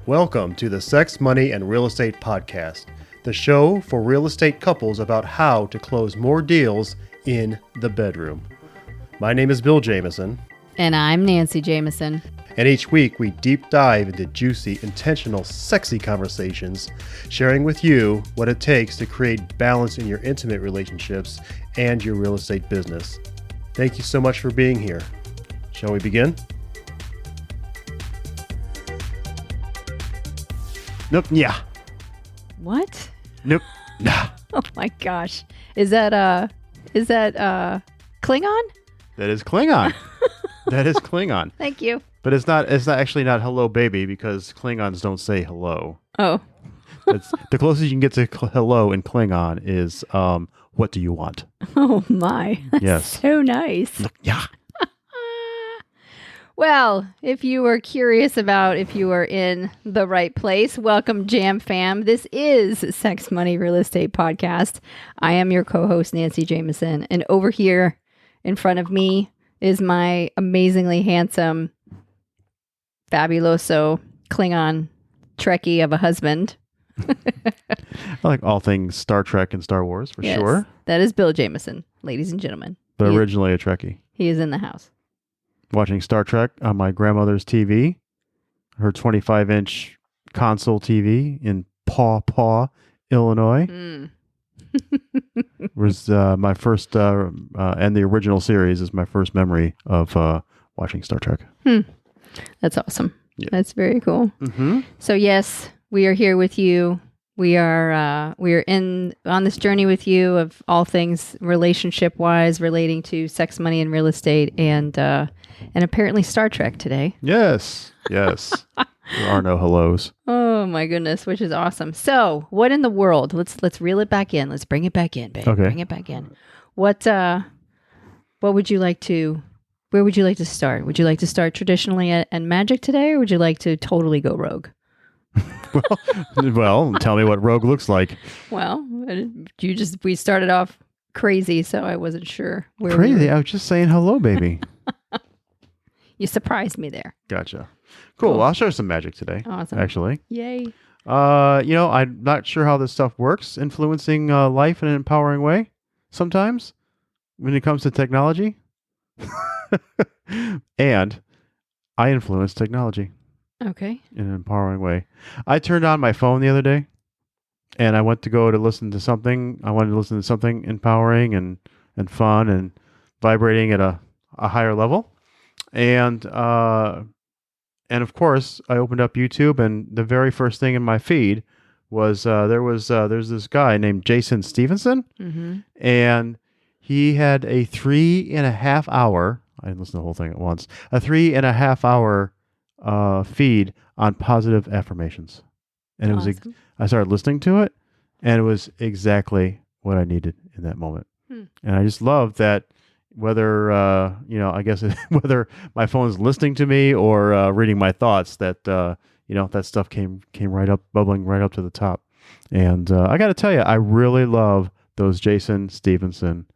Welcome to the Sex, Money, and Real Estate Podcast, the show for real estate couples about how to close more deals in the bedroom. My name is Bill Jameson. And I'm Nancy Jameson. And each week we deep dive into juicy, intentional, sexy conversations, sharing with you what it takes to create balance in your intimate relationships and your real estate business. Thank you so much for being here. Shall we begin? Nope, yeah. What? Nope, nah. Oh my gosh. Is that Klingon? That is Klingon. That is Klingon. Thank you. But it's not actually not hello baby, because Klingons don't say hello. Oh. It's the closest you can get to hello in Klingon is what do you want? Oh my. That's Yes. so nice. Yeah. Well, if you were curious about if you were in the right place, welcome, Jam Fam. This is Sex, Money, Real Estate Podcast. I am your co-host, Nancy Jameson. And over here in front of me is my amazingly handsome, fabuloso Klingon Trekkie of a husband. I like all things Star Trek and Star Wars, for sure. That is Bill Jameson, ladies and gentlemen. But originally a Trekkie. He is in the house. Watching Star Trek on my grandmother's TV, her 25-inch console TV in Paw Paw, Illinois. Was my first, and the original series is my first memory of watching Star Trek. That's awesome. Yeah. That's very cool. Mm-hmm. So yes, we are here with you. We are on this journey with you of all things relationship wise relating to sex, money, and real estate, and apparently Star Trek today. Yes. Yes. There are no hellos. Oh my goodness, which is awesome. So, what in the world? Let's reel it back in. Let's bring it back in, babe. Okay. Bring it back in. What would you like to? Where would you like to start? Would you like to start traditionally at magic today, or would you like to totally go rogue? Well, tell me what rogue looks like. Well, we started off crazy, so I wasn't sure where. Crazy. I was just saying hello, baby. You surprised me there. Gotcha. Cool. Well, I'll show some magic today. Awesome. Actually. Yay. I'm not sure how this stuff works, influencing life in an empowering way sometimes when it comes to technology. And I influence technology. Okay. In an empowering way. I turned on my phone the other day and I went to go to listen to something. I wanted to listen to something empowering and fun and vibrating at a higher level. And of course, I opened up YouTube, and the very first thing in my feed was there's this guy named Jason Stevenson, and he had a 3.5 hour. I didn't listen to the whole thing at once. A 3.5 hour feed on positive affirmations, and it was. I started listening to it, and it was exactly what I needed in that moment. And I just love that. Whether I guess whether my phone's listening to me or reading my thoughts, that that stuff came right up, bubbling right up to the top. And I got to tell you, I really love those Jason Stevenson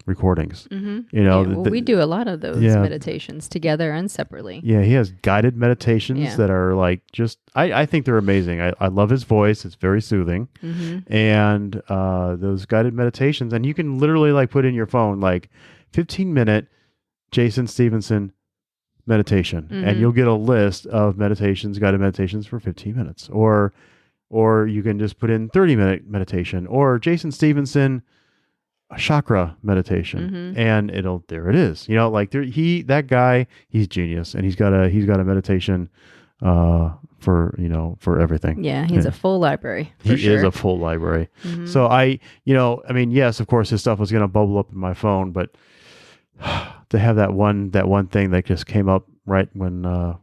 recordings. We do a lot of those meditations together and separately. Yeah, he has guided meditations that are like just, I think they're amazing. I love his voice. It's very soothing. And those guided meditations, and you can literally like put in your phone like 15-minute Jason Stevenson meditation, and you'll get a list of meditations, guided meditations for 15 minutes. Or you can just put in 30-minute meditation or Jason Stevenson chakra meditation, and there it is. That guy, he's genius, and he's got a meditation for everything. Yeah, he's a full library. He is a full library. So yes, of course his stuff was going to bubble up in my phone, but to have that one thing that just came up right when I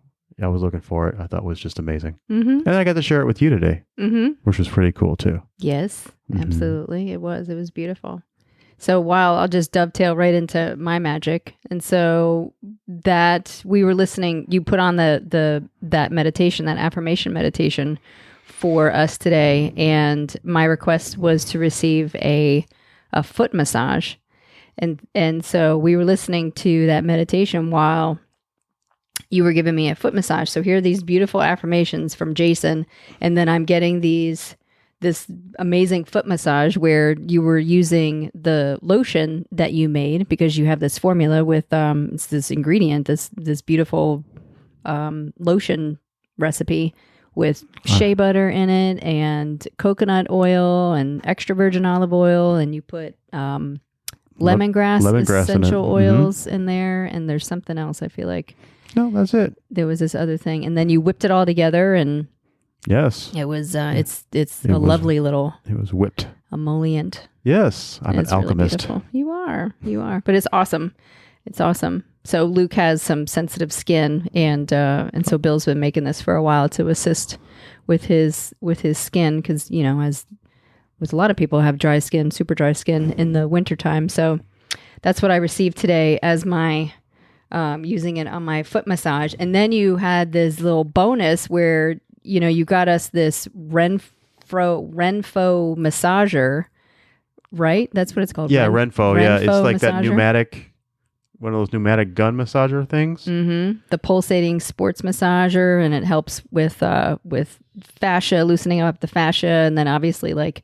was looking for it, I thought was just amazing. And I got to share it with you today, which was pretty cool too. Yes, absolutely. It was beautiful. So while I'll just dovetail right into my magic. And so that we were listening, you put on that meditation, that affirmation meditation for us today. And my request was to receive a foot massage. And so we were listening to that meditation while you were giving me a foot massage. So here are these beautiful affirmations from Jason, and then I'm getting this amazing foot massage where you were using the lotion that you made because you have this formula with it's this ingredient, this beautiful lotion recipe with shea butter in it and coconut oil and extra virgin olive oil, and you put lemongrass essential oils in there, and there's something else. I feel like that's it. There was this other thing, and then you whipped it all together, and yes, it was lovely little. It was whipped emollient. Yes, I'm an alchemist. Really you are, but it's awesome. It's awesome. So Luke has some sensitive skin, and so Bill's been making this for a while to assist with his skin, because as with a lot of people have dry skin, super dry skin in the wintertime. So that's what I received today as my using it on my foot massage. And then you had this little bonus where you got us this Renfo massager, right? That's what it's called. Yeah, Renfo. Yeah, it's like massager. That pneumatic, one of those pneumatic gun massager things. Mm-hmm. The pulsating sports massager, and it helps with fascia, loosening up the fascia, and then obviously like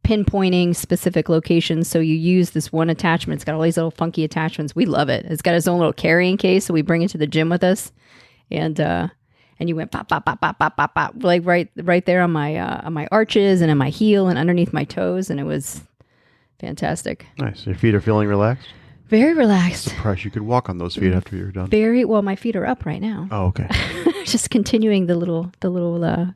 pinpointing specific locations. So you use this one attachment. It's got all these little funky attachments. We love it. It's got its own little carrying case, so we bring it to the gym with us, and you went pop, pop, pop, pop, pop, pop, pop, like right there on my arches and on my heel and underneath my toes, and it was fantastic. Nice. Your feet are feeling relaxed? Very relaxed. Surprised you could walk on those feet after you're done. Very well. My feet are up right now. Oh, okay. Just continuing the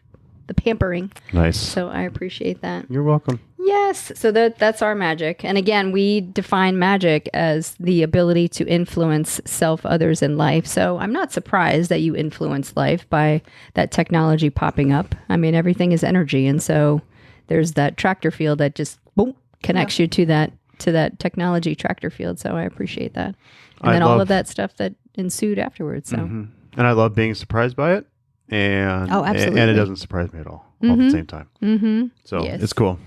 pampering. Nice. So I appreciate that. You're welcome. Yes. So that's our magic. And again, we define magic as the ability to influence self, others, and life. So I'm not surprised that you influence life by that technology popping up. I mean, everything is energy. And so there's that tractor field that just boom, connects you to that technology tractor field. So I appreciate that. And then all of that stuff that ensued afterwards. So and I love being surprised by it. And absolutely. And it doesn't surprise me at all at the same time. Mm-hmm. So it's cool.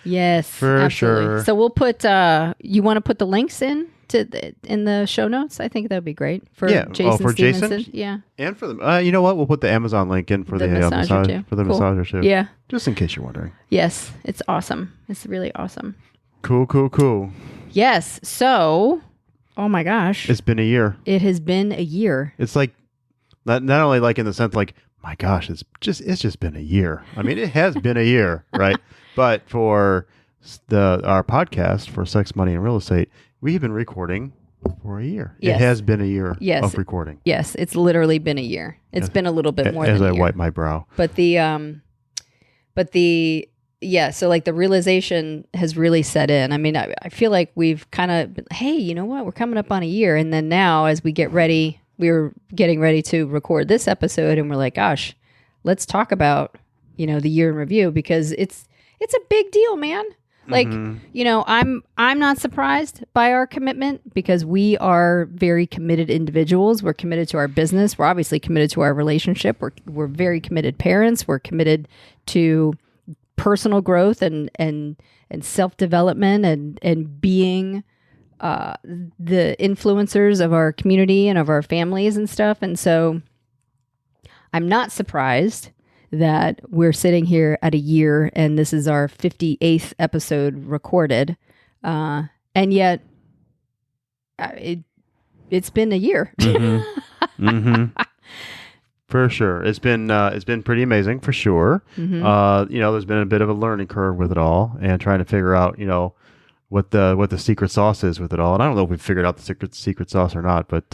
Yes, for absolutely. sure. So we'll put. You want to put the links in the show notes? I think that would be great for Jason. For Stevenson. Jason, yeah, and for the. You know what? We'll put the Amazon link in for the massager too. For the massager too. Yeah, just in case you're wondering. Yes, it's awesome. It's really awesome. Cool. Yes. So, oh my gosh, it's been a year. It has been a year. It's like not only like in the sense like, my gosh, it's just been a year. I mean, it has been a year, right? But for our podcast for Sex, Money, and Real Estate, we've been recording for a year. Yes. It has been a year of recording. Yes, it's literally been a year. It's been a little bit more than a year. As I wipe my brow. But so like the realization has really set in. I mean, I feel like we've kind of been, hey, you know what? We're coming up on a year. And then now as we get ready, we're getting ready to record this episode, and we're like, gosh, let's talk about, the year in review, because it's a big deal, man. Like, I'm not surprised by our commitment, because we are very committed individuals. We're committed to our business. We're obviously committed to our relationship. We're very committed parents. We're committed to personal growth and self-development and being the influencers of our community and of our families and stuff. And so I'm not surprised that we're sitting here at a year, and this is our 58th episode recorded. And yet it's been a year. For sure. It's been pretty amazing, for sure. There's been a bit of a learning curve with it all, and trying to figure out, what the secret sauce is with it all. And I don't know if we've figured out the secret sauce or not, but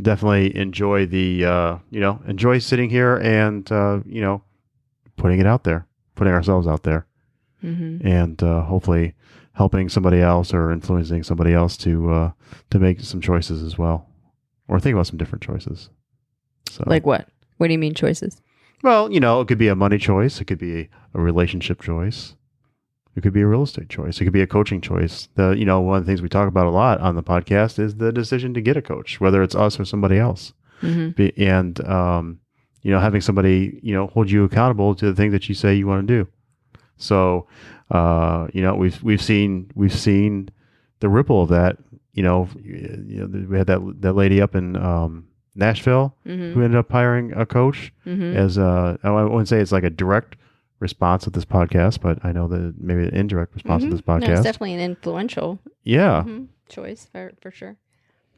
definitely enjoy enjoy sitting here and putting it out there, putting ourselves out there, and hopefully helping somebody else or influencing somebody else to make some choices as well, or think about some different choices. So, like what? What do you mean choices? Well, it could be a money choice, it could be a relationship choice. It could be a real estate choice. It could be a coaching choice. One of the things we talk about a lot on the podcast is the decision to get a coach, whether it's us or somebody else. And having somebody, hold you accountable to the thing that you say you want to do. So, we've seen the ripple of that. We had that lady up in Nashville who ended up hiring a coach as I wouldn't say it's like a direct response of this podcast, but I know that maybe an indirect response of this podcast. No, it's definitely an influential choice for sure.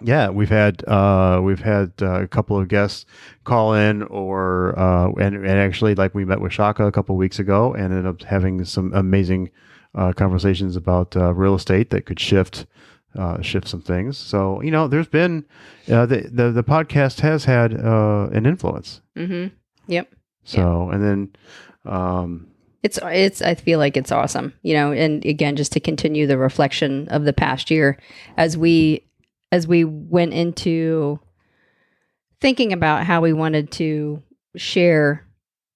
Yeah, we've had a couple of guests call in, or and actually, like, we met with Shaka a couple of weeks ago and ended up having some amazing conversations about real estate that could shift some things. So there's been the podcast has had an influence. Yep. So and then it's I feel like it's awesome, and again, just to continue the reflection of the past year as we went into thinking about how we wanted to share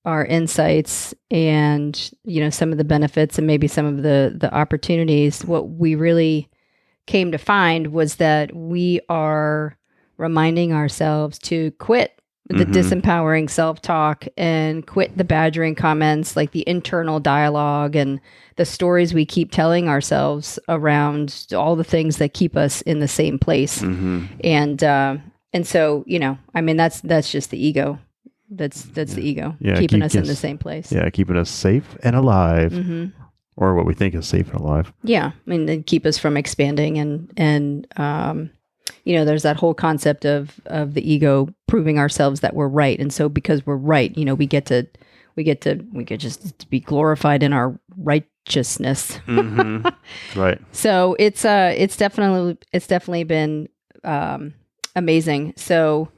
our insights and, some of the benefits and maybe some of the opportunities, what we really came to find was that we are reminding ourselves to quit the disempowering self-talk and quit the badgering comments, like the internal dialogue and the stories we keep telling ourselves around all the things that keep us in the same place. And so, that's just the ego. That's the ego keeping us in the same place. Yeah, keeping us safe and alive, or what we think is safe and alive. Yeah, they keep us from expanding and there's that whole concept of the ego proving ourselves that we're right, and so because we're right, we get to just be glorified in our righteousness. Right. So it's definitely been amazing. So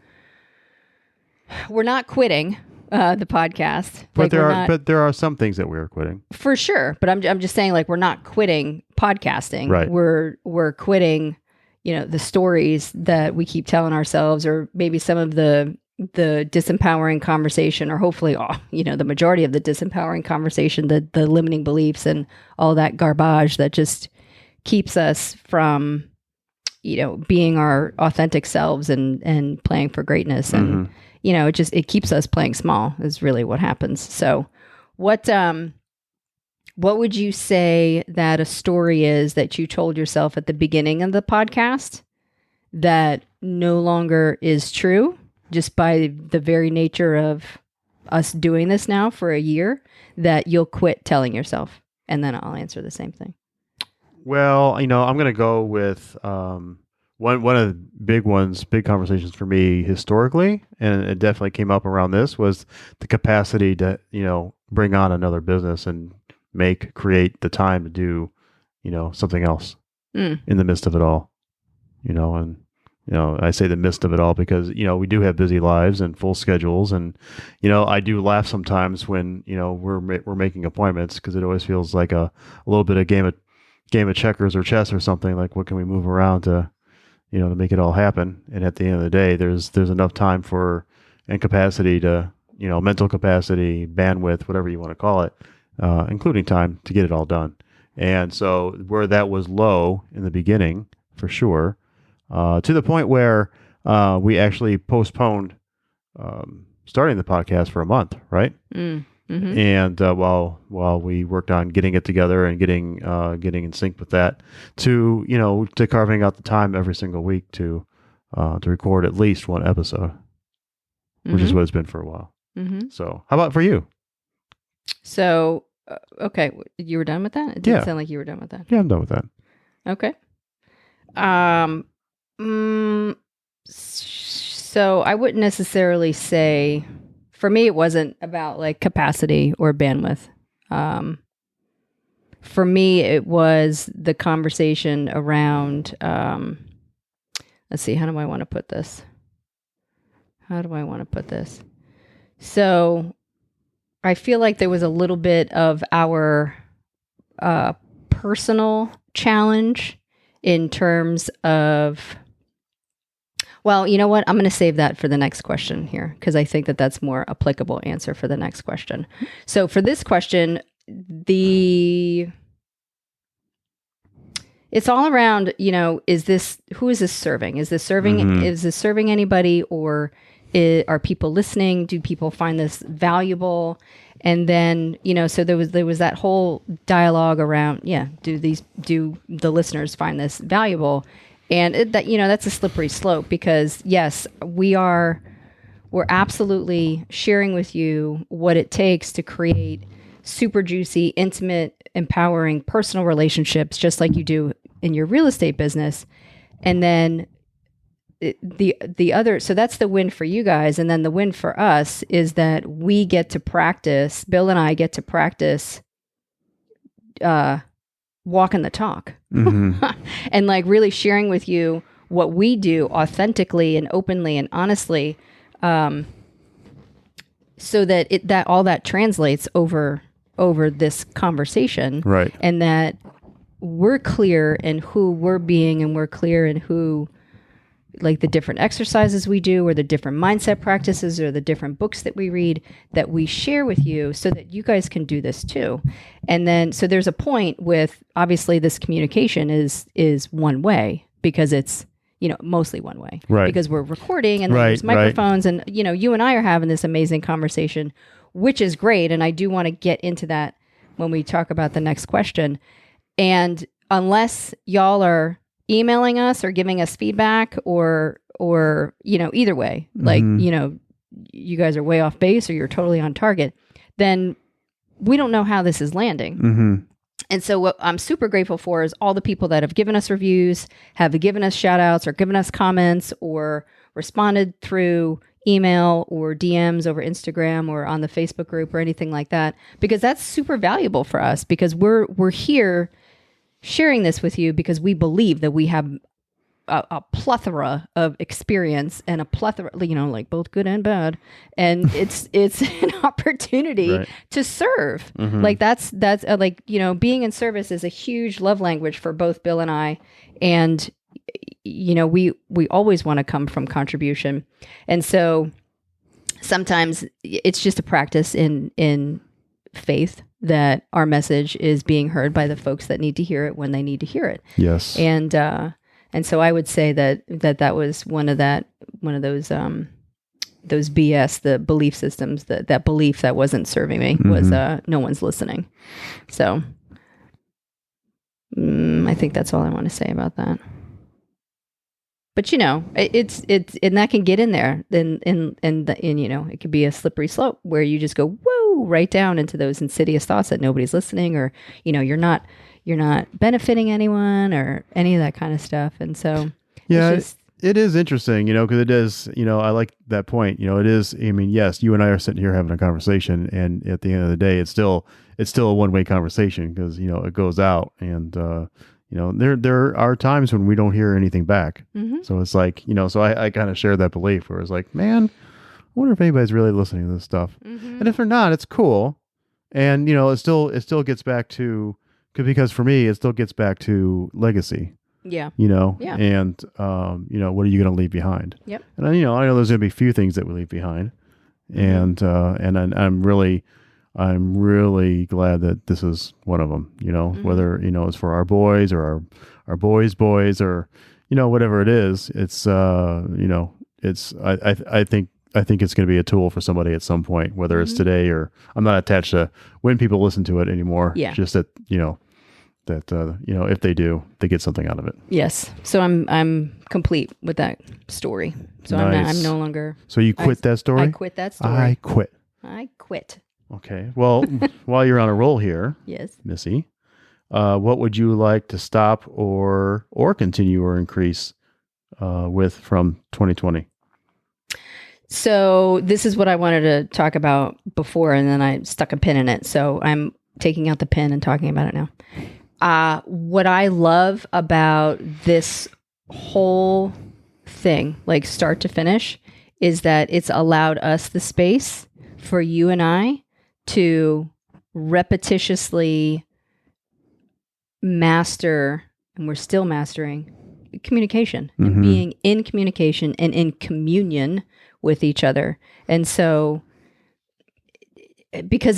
we're not quitting the podcast, but there are some things that we're quitting for sure. But I'm just saying, like, we're not quitting podcasting. Right. We're quitting, the stories that we keep telling ourselves, or maybe some of the disempowering conversation, or hopefully all, the majority of the disempowering conversation, the limiting beliefs and all that garbage that just keeps us from, being our authentic selves and playing for greatness. And, it keeps us playing small is really what happens. So what would you say that a story is that you told yourself at the beginning of the podcast that no longer is true, just by the very nature of us doing this now for a year, that you'll quit telling yourself? And then I'll answer the same thing. Well, I'm going to go with one of the big conversations for me historically, and it definitely came up around this, was the capacity to, bring on another business and create the time to do, something else in the midst of it all, and, I say the midst of it all because, we do have busy lives and full schedules. And, I do laugh sometimes when, we're making appointments, because it always feels like a little bit of game of checkers or chess or something. Like, what can we move around to make it all happen? And at the end of the day, there's enough time and capacity to, mental capacity, bandwidth, whatever you want to call it, including time to get it all done. And so where that was low in the beginning, for sure, to the point where we actually postponed starting the podcast for a month, right? And while we worked on getting it together and getting in sync with that, to carving out the time every single week to record at least one episode, which is what it's been for a while. So how about for you? So, okay, you were done with that? It didn't sound like you were done with that. Yeah, I'm done with that. Okay. So I wouldn't necessarily say, for me, it wasn't about like capacity or bandwidth. For me, it was the conversation around, let's see, how do I want to put this? So I feel like there was a little bit of our personal challenge in terms of, well, you know what? I'm going to save that for the next question here, because I think that that's more applicable answer for the next question. So for this question, it's all around, who is this serving? Is this serving anybody, or are people listening? Do people find this valuable? And then, so there was that whole dialogue around, do the listeners find this valuable? And that's a slippery slope, because yes, we're absolutely sharing with you what it takes to create super juicy, intimate, empowering personal relationships, just like you do in your real estate business. And then the other, so that's the win for you guys. And then the win for us is that we get to practice, Bill and I get to practice walking the talk. And like really sharing with you what we do authentically and openly and honestly, so that that all that translates over this conversation, right? And that we're clear in who we're being, and we're clear in who, like the different exercises we do, or the different mindset practices, or the different books that we read, that we share with you, so that you guys can do this too. And then, so there's a point with, obviously this communication is one way, because it's, mostly one way, right? Because we're recording, and there's microphones, and, you and I are having this amazing conversation, which is great. And I do want to get into that when we talk about the next question. And unless y'all are emailing us or giving us feedback, or either way, like, you guys are way off base, or you're totally on target, then we don't know how this is landing. And so what I'm super grateful for is all the people that have given us reviews, have given us shout outs, or given us comments, or responded through email or DMs over Instagram or on the Facebook group or anything like that, because that's super valuable for us, because we're here sharing this with you because we believe that we have a plethora of experience, and a plethora, like both good and bad, and it's an opportunity to serve. Like that's like, being in service is a huge love language for both Bill and I, and we always want to come from contribution. And so sometimes it's just a practice in faith that our message is being heard by the folks that need to hear it when they need to hear it. Yes. And so I would say that was one of those BS, the belief systems, that belief that wasn't serving me was no one's listening. So I think that's all I want to say about that. But it's and that can get in there, and it could be a slippery slope where you just go woo right down into those insidious thoughts that nobody's listening, or you're not benefiting anyone, or any of that kind of stuff. And so it is interesting, because it is, I like that point. It is. I mean, yes, you and I are sitting here having a conversation, and at the end of the day, it's still a one-way conversation, because it goes out, and there are times when we don't hear anything back. So it's like, so I kind of share that belief where it's like, man, I wonder if anybody's really listening to this stuff. And if they're not, it's cool. And, it still gets back to, because for me, it still gets back to legacy. Yeah. And, what are you going to leave behind? Yep. And, I know there's going to be a few things that we leave behind. And I'm really glad that this is one of them, whether, it's for our boys, or our boys' boys, or, whatever it is, it's, it's, I think it's going to be a tool for somebody at some point, whether it's today, or I'm not attached to when people listen to it anymore. Yeah. Just that, if they do, they get something out of it. Yes. So I'm complete with that story. So nice. I'm no longer. So you quit that story? I quit that story. I quit. Okay. Well, while you're on a roll here, yes, Missy, what would you like to stop or continue or increase with from 2020? So this is what I wanted to talk about before, and then I stuck a pin in it. So I'm taking out the pin and talking about it now. What I love about this whole thing, like start to finish, is that it's allowed us the space for you and I to repetitiously master, and we're still mastering, communication, and being in communication and in communion with each other. And so, because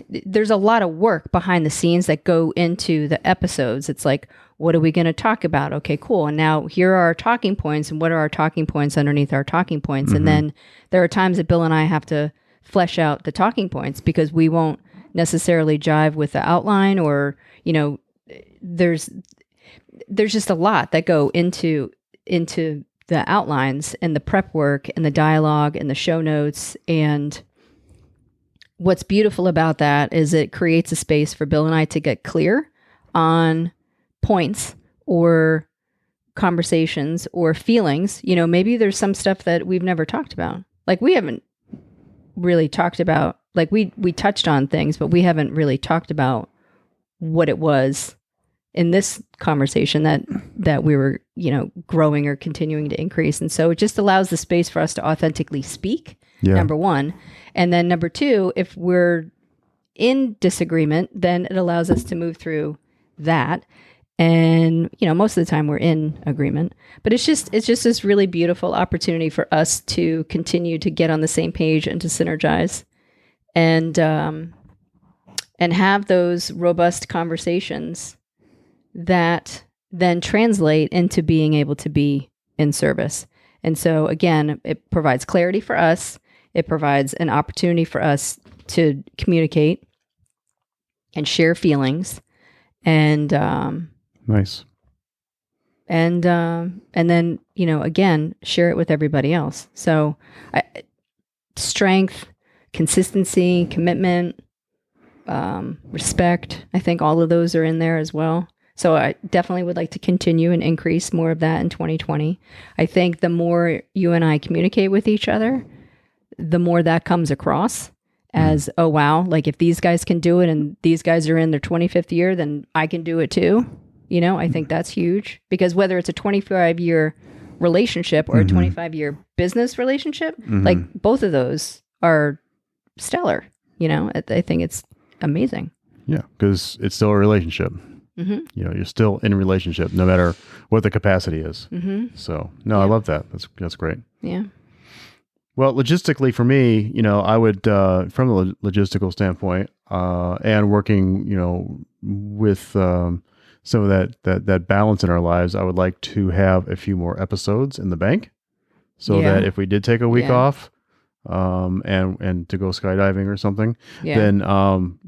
there's a lot of work behind the scenes that go into the episodes. It's like, what are we going to talk about? Okay, cool. And now here are our talking points, and what are our talking points underneath our talking points? And then there are times that Bill and I have to flesh out the talking points, because we won't necessarily jive with the outline, or, there's just a lot that go into the outlines and the prep work and the dialogue and the show notes. And what's beautiful about that is it creates a space for Bill and I to get clear on points or conversations or feelings. You know, maybe there's some stuff that we've never talked about. Like we haven't really talked about, like we touched on things, but we haven't really talked about what it was in this conversation that we were, you know, growing or continuing to increase. And so it just allows the space for us to authentically speak, number one. And then number two, if we're in disagreement, then it allows us to move through that. And, you know, most of the time we're in agreement, but it's just this really beautiful opportunity for us to continue to get on the same page and to synergize and have those robust conversations that then translate into being able to be in service. And so again, it provides clarity for us. It provides an opportunity for us to communicate and share feelings and, nice. And then, you know, again, share it with everybody else. So strength, consistency, commitment, respect, I think all of those are in there as well. So I definitely would like to continue and increase more of that in 2020. I think the more you and I communicate with each other, the more that comes across as, oh, wow, like if these guys can do it and these guys are in their 25th year, then I can do it too. You know, I think that's huge because whether it's a 25-year relationship or a 25-year business relationship, like both of those are stellar. You know, I think it's amazing. Yeah, because it's still a relationship. You know, you're still in a relationship no matter what the capacity is. So, no, I love that. That's great. Yeah. Well, logistically for me, you know, I would, from a logistical standpoint, and working, you know, with some of that balance in our lives, I would like to have a few more episodes in the bank so that if we did take a week off, and to go skydiving or something, then,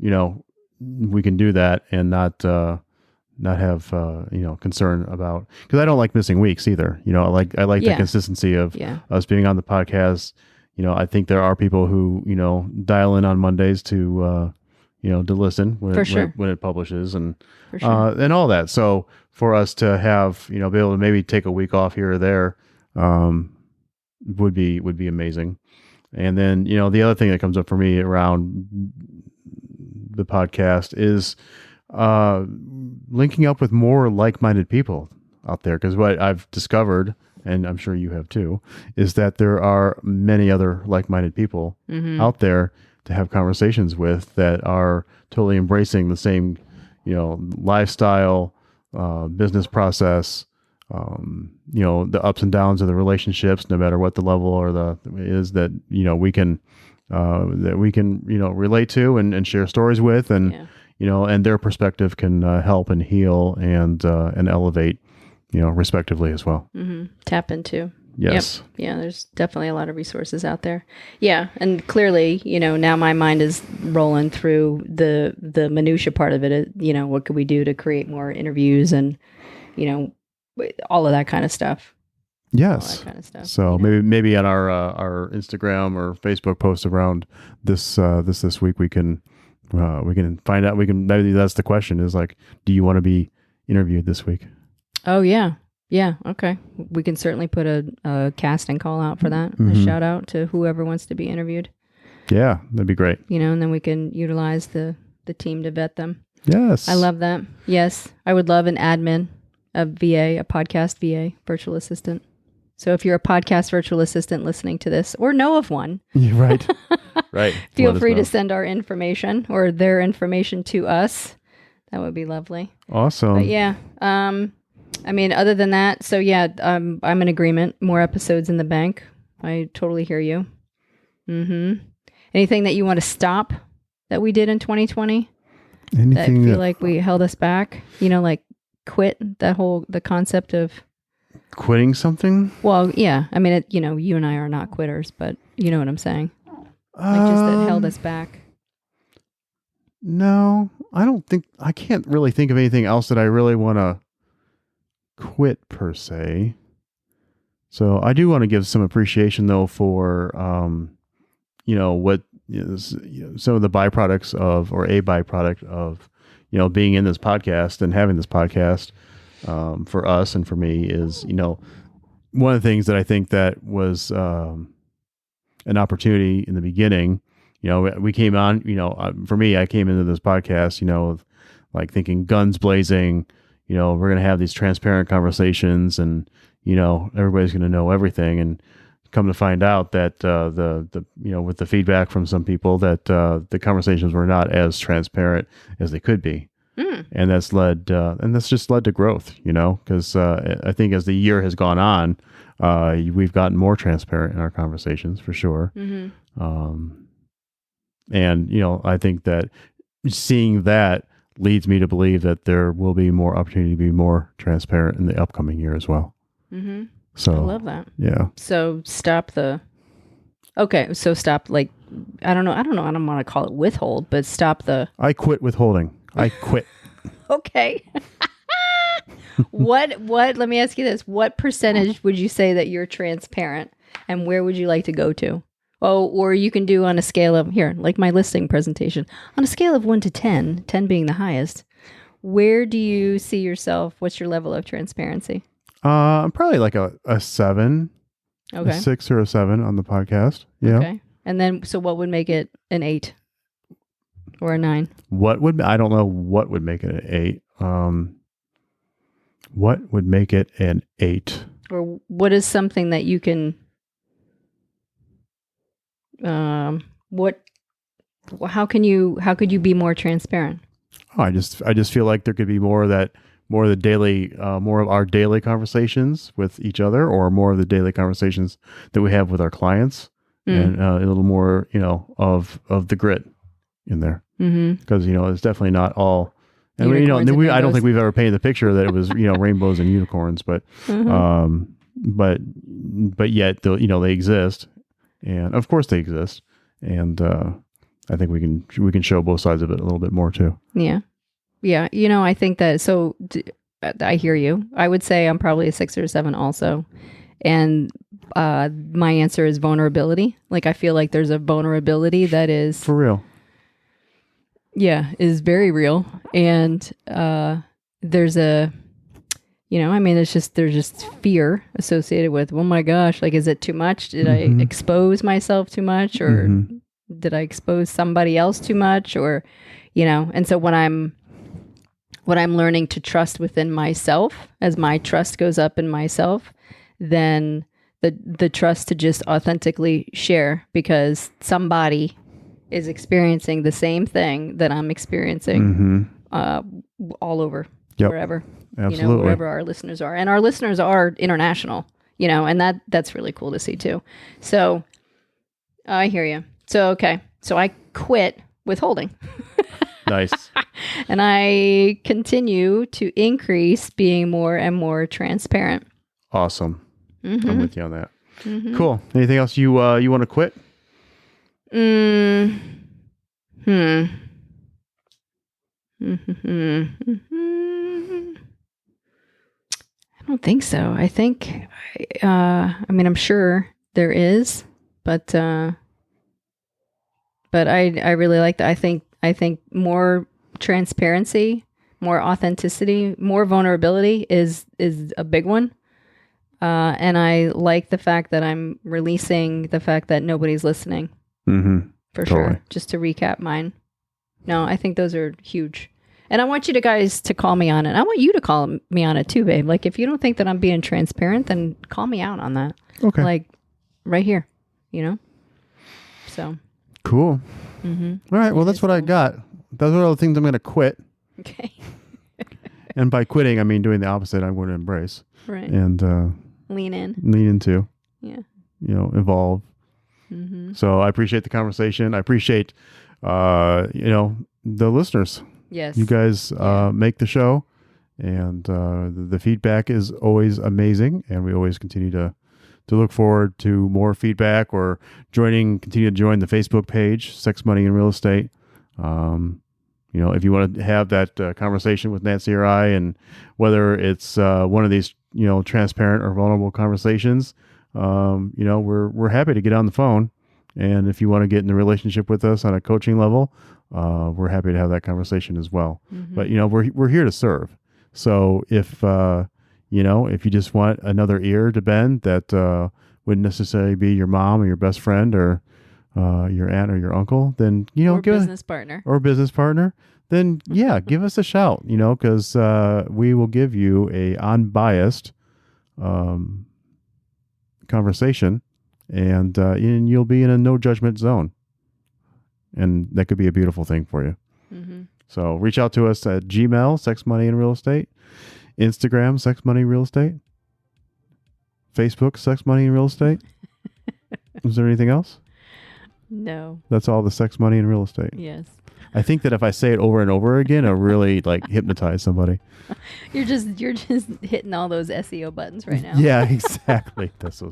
you know, we can do that and not have, you know, concern about, because I don't like missing weeks either. You know, I like the consistency of us being on the podcast. You know, I think there are people who, you know, dial in on Mondays to, you know, to listen when it publishes and all that. So for us to have, you know, be able to maybe take a week off here or there, would be amazing. And then, you know, the other thing that comes up for me around the podcast is linking up with more like-minded people out there. Because what I've discovered, and I'm sure you have too, is that there are many other like-minded people out there to have conversations with that are totally embracing the same, you know, lifestyle, business process, you know, the ups and downs of the relationships, no matter what the level or the is that, you know, we can, you know, relate to and share stories with, and, you know, and their perspective can help and heal and elevate, you know, respectively as well. Tap into. Yes. Yep. Yeah, there's definitely a lot of resources out there. Yeah, and clearly, you know, now my mind is rolling through the minutia part of it. You know, what could we do to create more interviews and, you know, all of that kind of stuff. Yes. All that kind of stuff. So maybe on our Instagram or Facebook post around this week we can find out. Maybe that's the question is like, do you want to be interviewed this week? Oh yeah. Yeah. Okay. We can certainly put a casting call out for that. A shout out to whoever wants to be interviewed. Yeah, that'd be great. You know, and then we can utilize the team to vet them. Yes. I love that. Yes. I would love an admin, a VA, a podcast VA, virtual assistant. So if you're a podcast virtual assistant listening to this or know of one, right. Feel free to send our information or their information to us. That would be lovely. Awesome. But yeah. I mean, other than that, so yeah, I'm in agreement. More episodes in the bank. I totally hear you. Anything that you want to stop that we did in 2020? Anything that feel like we held us back? You know, like quit the concept of quitting something? Well, yeah. I mean, you know, you and I are not quitters, but you know what I'm saying. Like just that held us back. No, I don't think, I can't really think of anything else that I really want to quit per se. So I do want to give some appreciation though for, what is, some of the byproducts of, or a byproduct of, being in this podcast and having this podcast, for us and for me is, one of the things that I think that was, an opportunity in the beginning. We came on, for me, I came into this podcast, with like thinking guns blazing, we're going to have these transparent conversations and, everybody's going to know everything. And come to find out that, with the feedback from some people that, the conversations were not as transparent as they could be. And that's just led to growth, because, I think as the year has gone on, we've gotten more transparent in our conversations for sure. And, I think that seeing that leads me to believe that there will be more opportunity to be more transparent in the upcoming year as well. So I love that. Yeah. So stop, like, I don't know. I don't want to call it withhold, but stop the. I quit withholding. I quit. Okay. What, let me ask you this. What percentage would you say that you're transparent, and where would you like to go to? Oh, or you can do on a scale of, here, like my listing presentation, on a scale of 1 to 10, 10 being the highest. Where do you see yourself? What's your level of transparency? I'm probably like a 7, Okay. a 6 or a 7 on the podcast. Yeah. Okay. And then, so what would make it an 8 or a 9? I don't know what would make it an 8. What would make it an 8? Or what is something that you can, how could you be more transparent? I just feel like there could be more of the daily, more of our daily conversations with each other, or more of the daily conversations that we have with our clients, and a little more, of the grit in there, because it's definitely not all. And I don't think we've ever painted the picture that it was rainbows and unicorns, but but yet they exist, and of course they exist, and I think we can show both sides of it a little bit more too. Yeah. I think that. So I hear you. I would say I'm probably a 6 or a 7 also, and my answer is vulnerability. Like, I feel like there's a vulnerability that is For real. Yeah, is very real. And there's there's just fear associated with, oh my gosh, like, is it too much? Did I expose myself too much? Or did I expose somebody else too much? Or, and so what I'm learning to trust within myself, as my trust goes up in myself, then the trust to just authentically share, because somebody is experiencing the same thing that I'm experiencing all over, wherever, Absolutely. wherever our listeners are. And our listeners are international, and that's really cool to see too. So I hear you. So, okay. So I quit withholding. Nice. And I continue to increase being more and more transparent. Awesome. I'm with you on that. Cool. Anything else you want to quit? I don't think so. I think, I'm sure there is, but I really like that. I think more transparency, more authenticity, more vulnerability is a big one. And I like the fact that I'm releasing the fact that nobody's listening. For Totally. sure. Just to recap mine. No, I think those are huge. And I want you guys to call me on it. I want you to call me on it too, babe. Like, if you don't think that I'm being transparent, then call me out on that. Okay. Like, right here, So. Cool. All right. Well, that's what I got. Those are all the things I'm going to quit. Okay. And by quitting, I mean doing the opposite. I'm going to embrace. Right. And lean into. Yeah. Evolve. So I appreciate the conversation. I appreciate, the listeners. Yes. You guys make the show, and the feedback is always amazing, and we always continue to look forward to more feedback, or continue to join the Facebook page, Sex, Money, and Real Estate. If you want to have that conversation with Nancy or I, and whether it's one of these, transparent or vulnerable conversations, we're happy to get on the phone. And if you want to get in the relationship with us on a coaching level, we're happy to have that conversation as well. Mm-hmm. But we're here to serve. So if if you just want another ear to bend that wouldn't necessarily be your mom or your best friend or your aunt or your uncle, then or business partner, then yeah, give us a shout. Because we will give you a unbiased conversation, and you'll be in a no judgment zone, and that could be a beautiful thing for you. Mm-hmm. So reach out to us at Gmail, Sex Money and Real Estate, Instagram, Sex Money Real Estate, Facebook, Sex Money and Real Estate. Is there anything else? No. That's all the Sex Money and Real Estate. Yes. I think that if I say it over and over again, it'll really hypnotize somebody. You're just hitting all those SEO buttons right now. Yeah, exactly. That's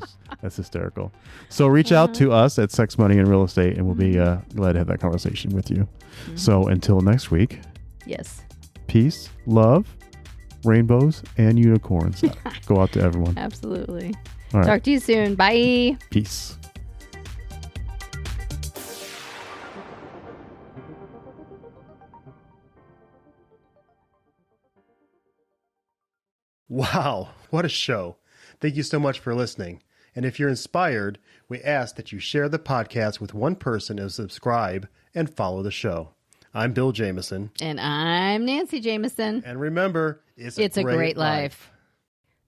hysterical. So reach out to us at Sex Money and Real Estate, and we'll be glad to have that conversation with you. Mm-hmm. So until next week. Yes. Peace, love, rainbows, and unicorns. Go out to everyone. Absolutely. All right. Talk to you soon. Bye. Peace. Wow, what a show. Thank you so much for listening. And if you're inspired, we ask that you share the podcast with one person and subscribe and follow the show. I'm Bill Jameson. And I'm Nancy Jameson. And remember, it's a great life.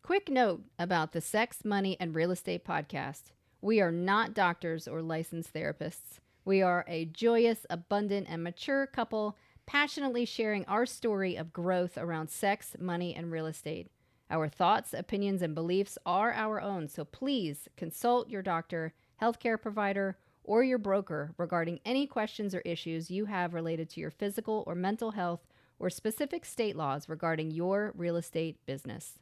Quick note about the Sex, Money, and Real Estate podcast. We are not doctors or licensed therapists. We are a joyous, abundant, and mature couple passionately sharing our story of growth around sex, money, and real estate. Our thoughts, opinions, and beliefs are our own, so please consult your doctor, healthcare provider, or your broker regarding any questions or issues you have related to your physical or mental health or specific state laws regarding your real estate business.